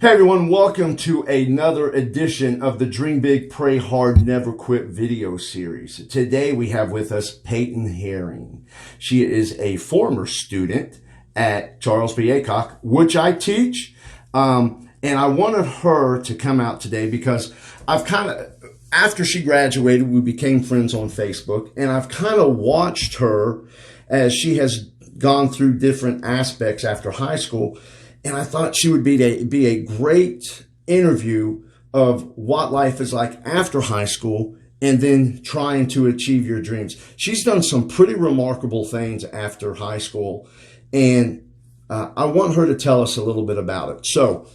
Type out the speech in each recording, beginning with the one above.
Hey everyone, welcome to another edition of the Dream Big, Pray Hard, Never Quit video series. Today we have with us Payton Herring. She is a former student at Charles B. Aycock, which I teach. And I wanted her to come out today because after she graduated, we became friends on Facebook, and I've kind of watched her as she has gone through different aspects after high school. And I thought she would be a great interview of what life is like after high school and then trying to achieve your dreams. She's done some pretty remarkable things after high school, and I want her to tell us a little bit about it. So,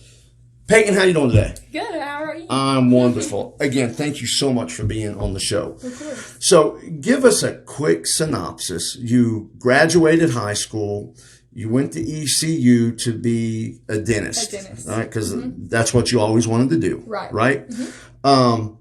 Payton, how you doing today? Good, how are you? I'm wonderful. Again, thank you so much for being on the show. Of course. So, give us a quick synopsis. You graduated high school. You went to ECU to be a dentist. Right? Because that's what you always wanted to do. Right. Right? Mm-hmm.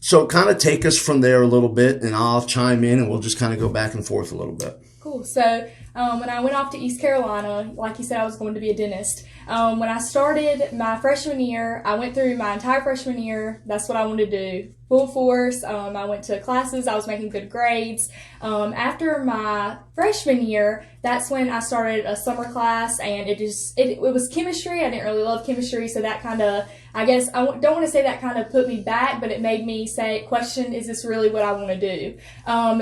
So kind of take us from there a little bit, and I'll chime in, and we'll just kind of go back and forth a little bit. Cool. So when I went off to East Carolina, like you said, I was going to be a dentist. When I started my freshman year, I went through my entire freshman year. That's what I wanted to do. Full force. I went to classes. I was making good grades. After my freshman year, that's when I started a summer class, and it was chemistry. I didn't really love chemistry, so that kind of, I guess, I don't want to say that kind of put me back, but it made me question, is this really what I want to do?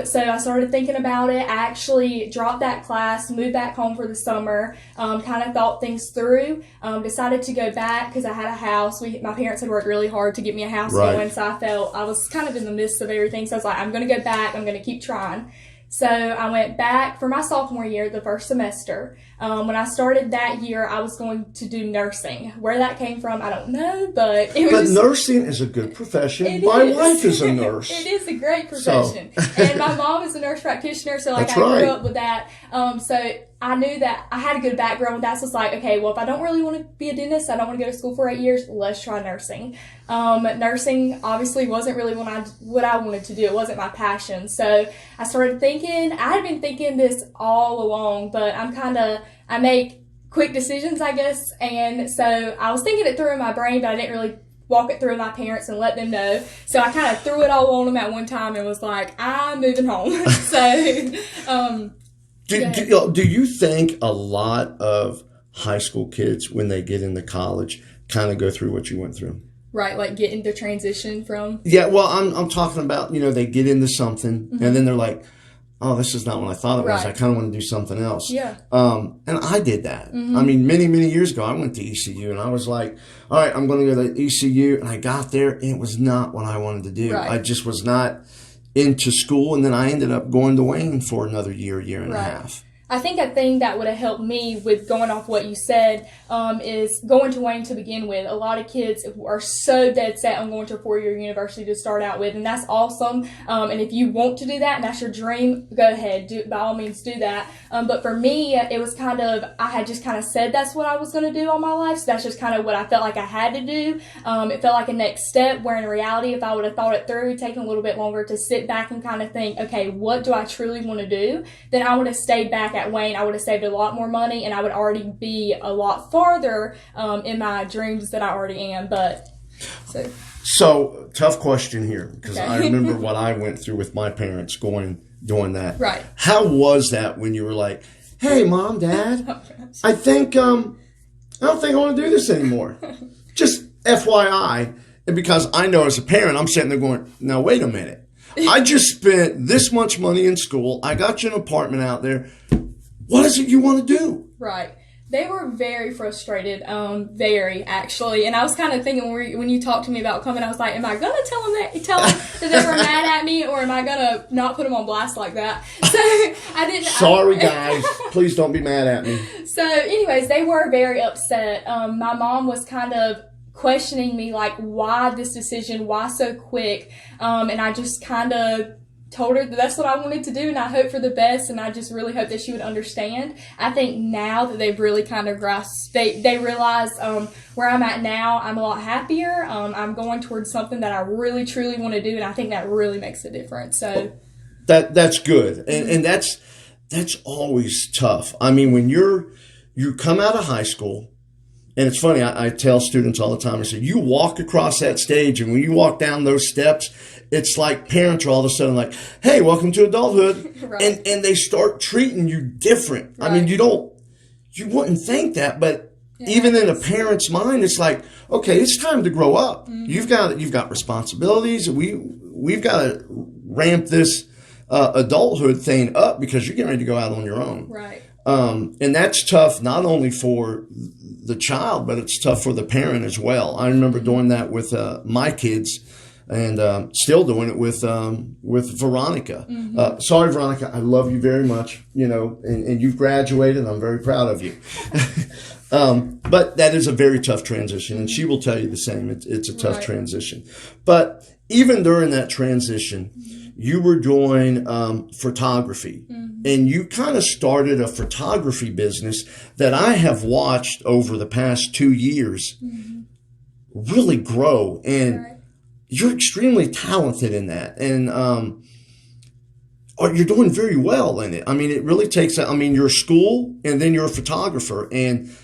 So I started thinking about it. I actually dropped that class, moved back home for the summer, kind of thought things through, decided to go back because I had a house. My parents had worked really hard to get me a house going, so I felt I was kind of in the midst of everything. So I was like, I'm going to go back. I'm going to keep trying. So I went back for my sophomore year, the first semester. When I started that year, I was going to do nursing. Where that came from, I don't know, but it was. But nursing is a good profession. My wife is a nurse. It is a great profession. And my mom is a nurse practitioner, so That's I right. grew up with that. So I knew that I had a good background with that. So it's like, okay, well, if I don't really want to be a dentist, I don't want to go to school for 8 years, let's try nursing. Nursing obviously wasn't really what I wanted to do. It wasn't my passion. So I started thinking, I had been thinking this all along, but I make quick decisions, I guess. And so I was thinking it through in my brain, but I didn't really walk it through with my parents and let them know. So I kind of threw it all on them at one time and was like, I'm moving home. So, Do you think a lot of high school kids, when they get into college, kind of go through what you went through? Right, like get into transition from? Yeah, well, I'm talking about, they get into something, and then they're like, oh, this is not what I thought it was. I kind of want to do something else. Yeah. And I did that. I mean, many, many years ago, I went to ECU, and I was like, all right, I'm going to go to ECU. And I got there, and it was not what I wanted to do. Right. I just was not into school, and then I ended up going to Wayne for another year and a half. I think a thing that would have helped me with going off what you said is going to Wayne to begin with. A lot of kids are so dead set on going to a 4-year university to start out with, and that's awesome. And if you want to do that and that's your dream, go ahead. By all means, do that. But for me, it was I had just kind of said that's what I was going to do all my life, so that's just kind of what I felt like I had to do. It felt like a next step, where in reality, if I would have thought it through, taken a little bit longer to sit back and kind of think, okay, what do I truly want to do? Then I would have stayed back at Wayne. I would have saved a lot more money, and I would already be a lot farther in my dreams that I already am. So tough question here, because okay. I remember what I went through with my parents doing that. Right. How was that when you were like, hey, Mom, Dad, I don't think I want to do this anymore. Just FYI. And because I know as a parent, I'm sitting there going, now, wait a minute. I just spent this much money in school. I got you an apartment out there. What is it you want to do? Right. They were very frustrated, very actually. And I was kind of thinking when you talked to me about coming, I was like, am I going to tell them that they were mad at me, or am I going to not put them on blast like that? So I didn't. Sorry, guys. Please don't be mad at me. So anyways, they were very upset. My mom was kind of questioning me, like, why this decision? Why so quick? And I just kind of told her that that's what I wanted to do, and I hope for the best, and I just really hope that she would understand. I think now that they've really kind of grasped, they realize where I'm at now, I'm a lot happier. I'm going towards something that I really truly want to do, and I think that really makes a difference. So that's good, and that's always tough. I mean, when you come out of high school, And it's funny, I tell students all the time, I say, you walk across that stage, and when you walk down those steps, it's like parents are all of a sudden like, hey, welcome to adulthood. Right. And they start treating you different. Right. I mean, you wouldn't think that, but even in a parent's mind, it's like, okay, it's time to grow up. Mm-hmm. You've got responsibilities. We've got to ramp this adulthood thing up because you're getting ready to go out on your own. Right. And that's tough not only for the child, but it's tough for the parent as well. I remember doing that with my kids, and still doing it with Veronica. Mm-hmm. Sorry, Veronica, I love you very much. And you've graduated. I'm very proud of you. But that is a very tough transition, and she will tell you the same. It's a tough transition. But even during that transition, you were doing photography, and you kind of started a photography business that I have watched over the past 2 years really grow. And you're extremely talented in that, and you're doing very well in it. I mean, it really takes. You're a school, and then you're a photographer, and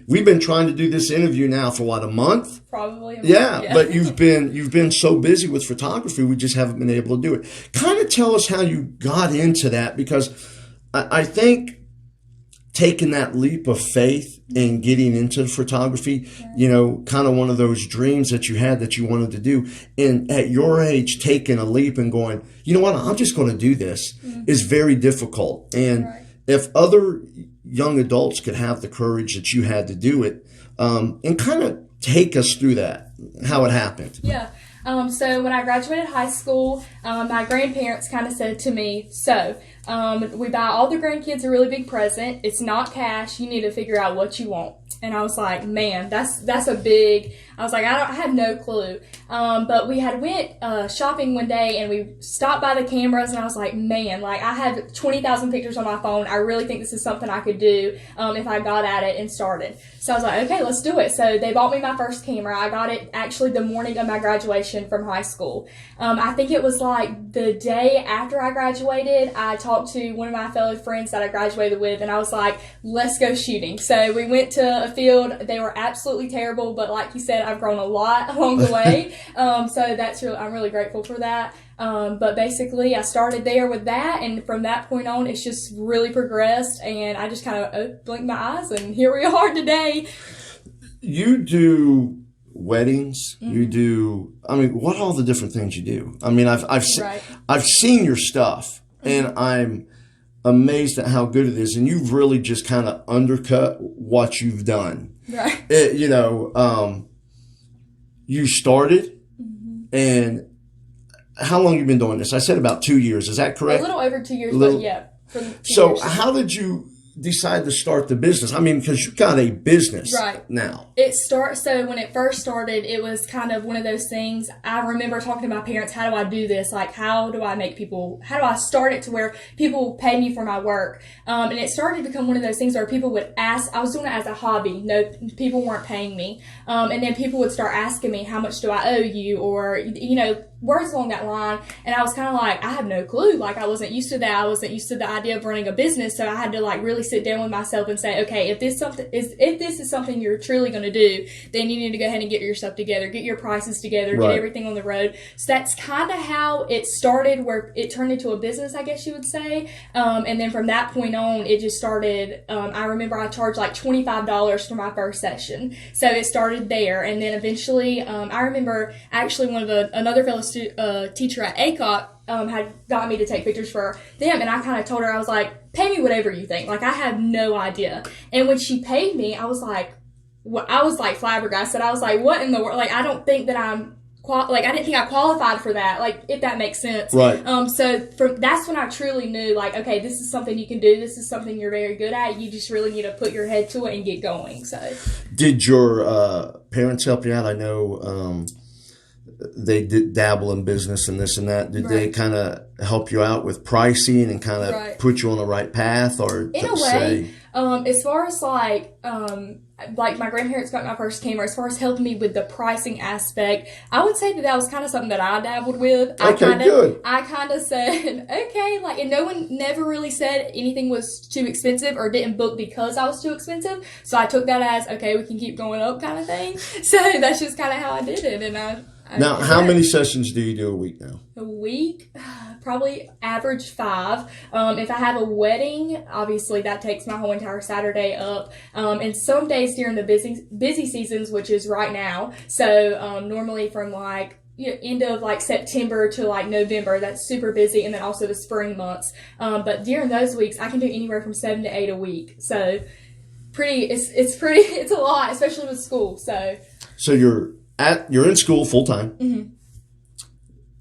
we've been trying to do this interview now for what, a month? Probably a month. Yeah, but you've been so busy with photography, we just haven't been able to do it. Kind of tell us how you got into that, because I think taking that leap of faith and getting into photography, kind of one of those dreams that you had that you wanted to do. And at your age, taking a leap and going, you know what, I'm just going to do this is very difficult. And if other young adults could have the courage that you had to do it, and kind of take us through that, how it happened. Yeah. So when I graduated high school, my grandparents kind of said to me, we buy all the grandkids a really big present. It's not cash. You need to figure out what you want. And I was like, man, that's a big, I was like, I had no clue. But we had went shopping one day, and we stopped by the cameras, and I was like, man, like I have 20,000 pictures on my phone. I really think this is something I could do if I got at it and started. So I was like, okay, let's do it. So they bought me my first camera. I got it actually the morning of my graduation from high school. I think it was like the day after I graduated, I talked to one of my fellow friends that I graduated with, and I was like, let's go shooting. So we went to a field. They were absolutely terrible, but like you said, I've grown a lot along the way. So I'm really grateful for that. But basically I started there with that, and from that point on, it's just really progressed, and I just kind of blinked my eyes, and here we are today. You do weddings, you do, what all the different things you do. I've seen your stuff, and I'm amazed at how good it is, and you've really just kind of undercut what you've done. Right. You started, and how long have you been doing this? I said about 2 years. Is that correct? A little over 2 years, but yeah. So how did you decide to start the business? Because you got a business now. So when it first started, it was kind of one of those things. I remember talking to my parents, how do I do this? Like, how do I start it to where people pay me for my work? And it started to become one of those things where people would ask, I was doing it as a hobby. No, people weren't paying me. And then people would start asking me, how much do I owe you? Or, words along that line. And I was kind of like, I have no clue. Like, I wasn't used to that. I wasn't used to the idea of running a business. So I had to really sit down with myself and say, okay, if this is something you're truly going to do, then you need to go ahead and get your stuff together, get your prices together, get everything on the road. So that's kind of how it started, where it turned into a business, I guess you would say. And then from that point on, it just started. I remember I charged like $25 for my first session. So it started there. And then eventually, I remember actually another fellow teacher at ACOT had got me to take pictures for them, and I kind of told her, I was like, pay me whatever you think. Like, I have no idea. And when she paid me, I was like flabbergasted. I was like, what in the world? Like, I don't think that I didn't think I qualified for that, like, if that makes sense. Right. So that's when I truly knew, like, okay, this is something you can do. This is something you're very good at. You just really need to put your head to it and get going. So, did your parents help you out? I know they did dabble in business and this and that. Did they kind of help you out with pricing and kind of put you on the right path, or in a way? As far as like my grandparents got my first camera, as far as helping me with the pricing aspect, I would say that was kind of something that I dabbled with. Good. I kind of said, okay, like, and no one never really said anything was too expensive or didn't book because I was too expensive. So I took that as, okay, we can keep going up kind of thing. So that's just kind of how I did it. And now, how many sessions do you do a week now? A week, probably average 5. If I have a wedding, obviously that takes my whole entire Saturday up. And some days during the busy seasons, which is right now. So normally from like end of like September to like November, that's super busy, and then also the spring months. But during those weeks, I can do anywhere from 7 to 8 a week. So it's a lot, especially with school. So you're in school full time, mm-hmm.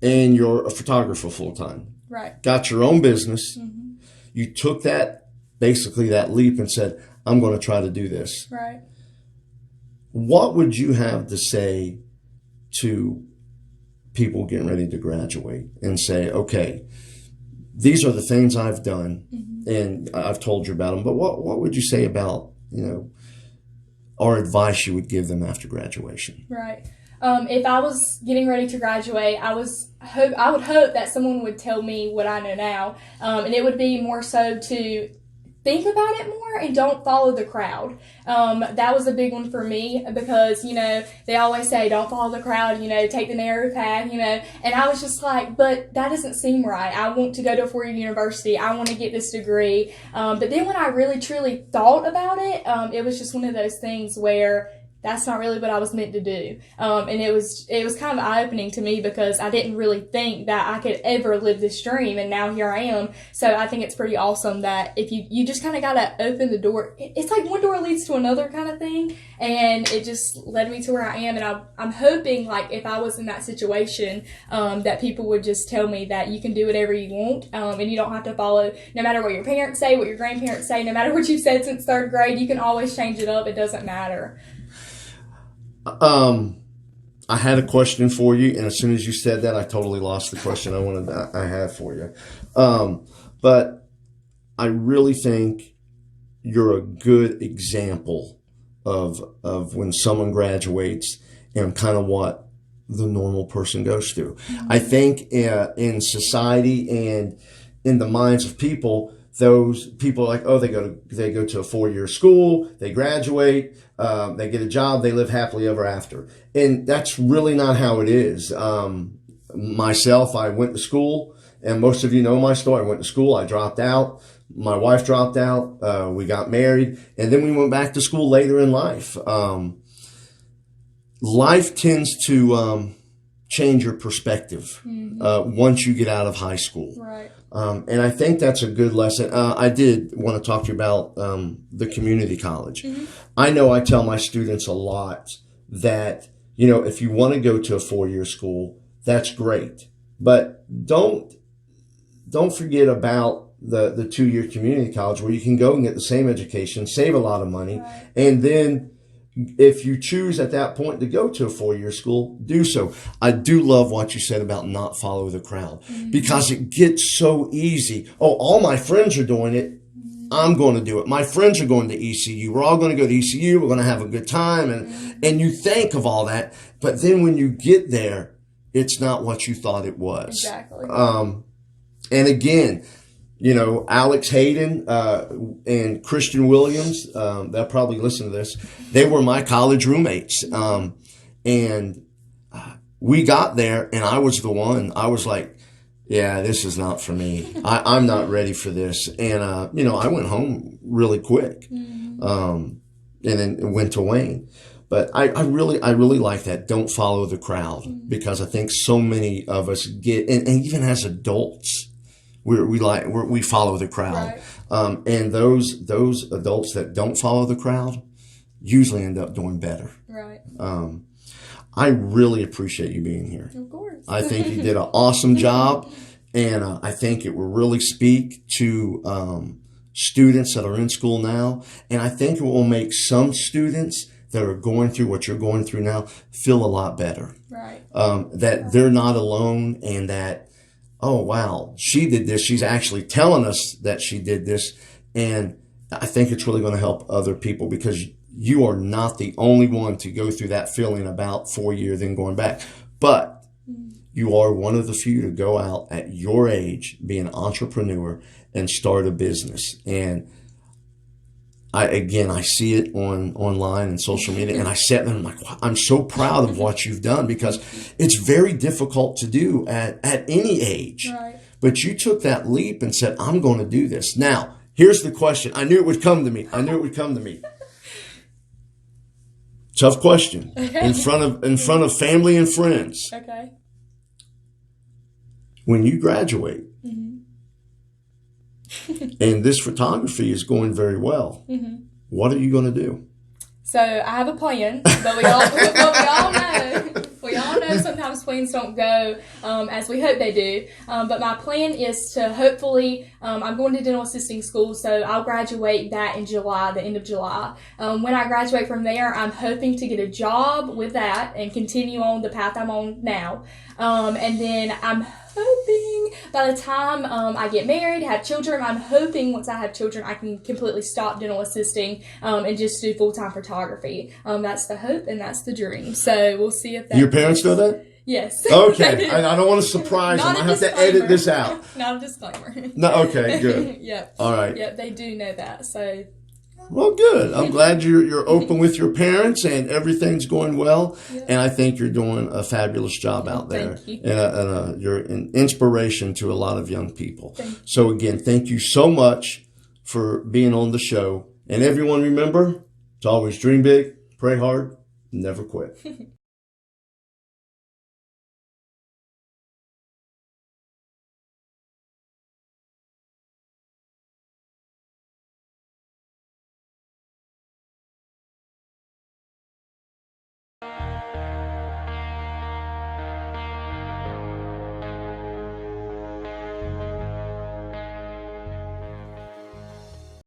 and you're a photographer full time. Right. Got your own business. Mm-hmm. You took that leap and said, I'm going to try to do this. Right. What would you have to say to people getting ready to graduate and say, okay, these are the things I've done, mm-hmm. and I've told you about them, but what would you say about, or advice you would give them after graduation? Right. If I was getting ready to graduate, I would hope that someone would tell me what I know now, and it would be more so to think about it more and don't follow the crowd. That was a big one for me because, they always say, don't follow the crowd, take the narrow path, and I was just like, but that doesn't seem right. I want to go to a 4-year university. I want to get this degree. But then when I really, truly thought about it, it was just one of those things where that's not really what I was meant to do. And it was kind of eye-opening to me because I didn't really think that I could ever live this dream, and now here I am. So I think it's pretty awesome that if you just kind of got to open the door. It's like one door leads to another kind of thing, and it just led me to where I am. And I'm hoping, like, if I was in that situation, that people would just tell me that you can do whatever you want, and you don't have to follow, no matter what your parents say, what your grandparents say, no matter what you've said since 3rd grade, you can always change it up. It doesn't matter. I had a question for you, and as soon as you said that, I totally lost the question I had for you. But I really think you're a good example of when someone graduates and kind of what the normal person goes through. Mm-hmm. I think in society and in the minds of people, those people are like, oh, they go to a 4-year school, they graduate, they get a job, they live happily ever after. And that's really not how it is. Myself, I went to school, and most of you know my story. I went to school, I dropped out, my wife dropped out, we got married, and then we went back to school later in life. Life tends to change your perspective mm-hmm. Once you get out of high school. Right. And I think that's a good lesson. I did want to talk to you about the community college. Mm-hmm. I know I tell my students a lot that, if you want to go to a 4-year school, that's great. But don't forget about the 2-year community college where you can go and get the same education, save a lot of money, right. And then if you choose at that point to go to a 4-year school, do so. I do love what you said about not follow the crowd mm-hmm. because it gets so easy. Oh, all my friends are doing it. Mm-hmm. I'm going to do it. My friends are going to ECU. We're all going to go to ECU. We're going to have a good time. And you think of all that. But then when you get there, it's not what you thought it was. Exactly. And again, Alex Hayden and Christian Williams, they'll probably listen to this. They were my college roommates. And we got there, and I was the one. I was like, yeah, this is not for me. I'm not ready for this. And, I went home really quick and then went to Wayne. But I really like that. Don't follow the crowd because I think so many of us get, and even as adults, we follow the crowd, right. And those adults that don't follow the crowd usually end up doing better. Right. I really appreciate you being here. Of course. I think you did an awesome job, and I think it will really speak to students that are in school now, and I think it will make some students that are going through what you're going through now feel a lot better. Right. That they're not alone, and that, oh, wow, she did this. She's actually telling us that she did this. And I think it's really going to help other people, because you are not the only one to go through that feeling about 4 years then going back. But you are one of the few to go out at your age, be an entrepreneur, and start a business. And I see it online and social media, and I sit there and I'm like, wow, I'm so proud of what you've done, because it's very difficult to do at any age. Right. But you took that leap and said, I'm going to do this. Now, here's the question. I knew it would come to me. Tough question. Okay. In front of family and friends. Okay. When you graduate, and this photography is going very well, what are you going to do? So I have a plan, but we all know sometimes plans don't go as we hope they do. But my plan is to hopefully, I'm going to dental assisting school, so I'll graduate that in July, the end of July. When I graduate from there, I'm hoping to get a job with that and continue on the path I'm on now. And then I'm hoping by the time I get married, have children, I'm hoping once I have children, I can completely stop dental assisting and just do full-time photography. That's the hope and that's the dream. So we'll see if that. Your parents know that? Yes. Okay. I don't want to surprise them. I have to edit this out. Not a disclaimer. No. Okay. Good. Yep. All right. Yep. They do know that. So. Well, good. I'm glad you're open with your parents and everything's going well. Yeah. And I think you're doing a fabulous job out there. Thank you. And you're an inspiration to a lot of young people. Thank you. So again, thank you so much for being on the show. And everyone, remember, to always dream big, pray hard, never quit.